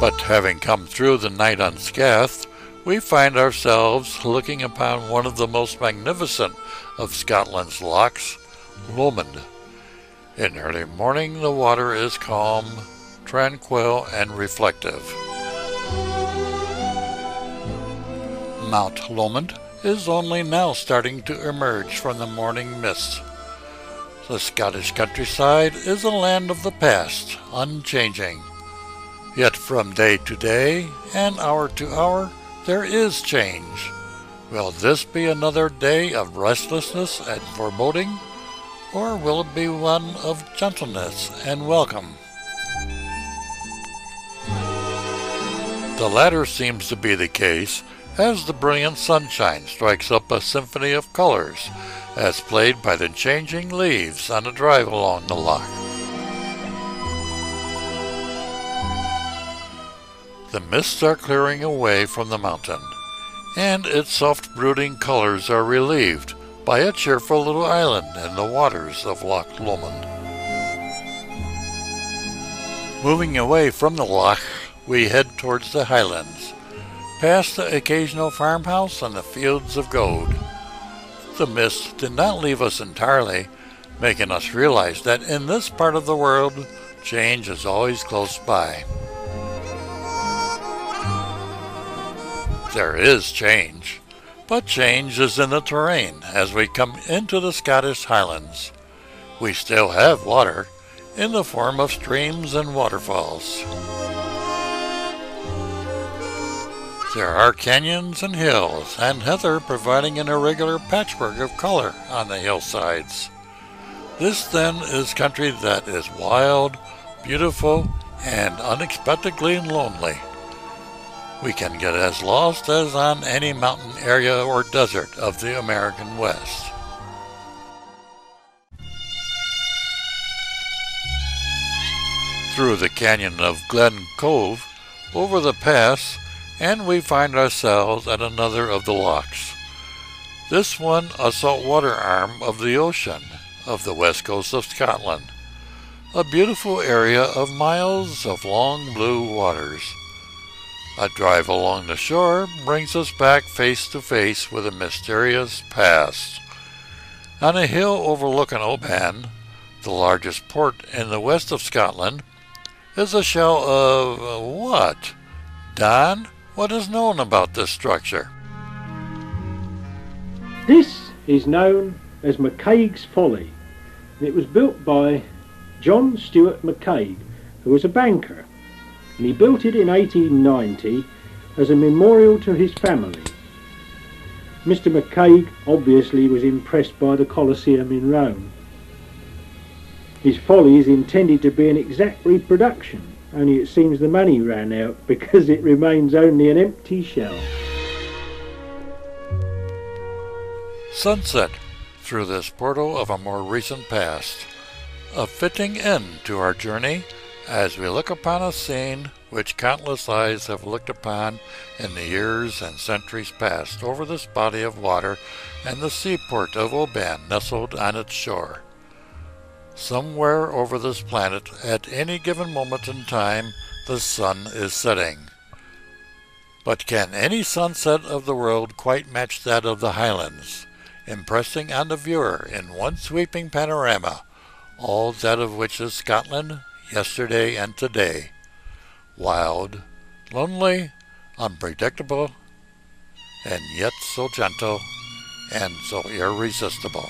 But having come through the night unscathed, we find ourselves looking upon one of the most magnificent of Scotland's lochs, Lomond. In early morning the water is calm, tranquil, and reflective. Mount Lomond is only now starting to emerge from the morning mist. The Scottish countryside is a land of the past, unchanging. Yet from day to day and hour to hour, there is change. Will this be another day of restlessness and foreboding, or will it be one of gentleness and welcome? The latter seems to be the case, as the brilliant sunshine strikes up a symphony of colors, as played by the changing leaves on a drive along the loch. The mists are clearing away from the mountain, and its soft-brooding colors are relieved by a cheerful little island in the waters of Loch Lomond. Moving away from the loch, we head towards the Highlands, past the occasional farmhouse and the fields of gold. The mist did not leave us entirely, making us realize that in this part of the world, change is always close by. There is change, but change is in the terrain as we come into the Scottish Highlands. We still have water, in the form of streams and waterfalls. There are canyons and hills, and heather providing an irregular patchwork of color on the hillsides. This then is country that is wild, beautiful, and unexpectedly lonely. We can get as lost as on any mountain area or desert of the American West. Through the canyon of Glen Cove, over the pass, and we find ourselves at another of the lochs. This one a saltwater arm of the ocean of the west coast of Scotland. A beautiful area of miles of long blue waters. A drive along the shore brings us back face to face with a mysterious past. On a hill overlooking Oban, the largest port in the west of Scotland, is a shell of what? Don, what is known about this structure? This is known as McCaigs Folly, and it was built by John Stuart McCaig, who was a banker, and he built it in 1890 as a memorial to his family. Mr. McCaig obviously was impressed by the Coliseum in Rome. His folly is intended to be an exact reproduction, only it seems the money ran out because it remains only an empty shell. Sunset through this portal of a more recent past. A fitting end to our journey as we look upon a scene which countless eyes have looked upon in the years and centuries past over this body of water and the seaport of Oban nestled on its shore. Somewhere over this planet, at any given moment in time, the sun is setting. But can any sunset of the world quite match that of the Highlands, impressing on the viewer in one sweeping panorama all that of which is Scotland, yesterday and today? Wild, lonely, unpredictable, and yet so gentle and so irresistible.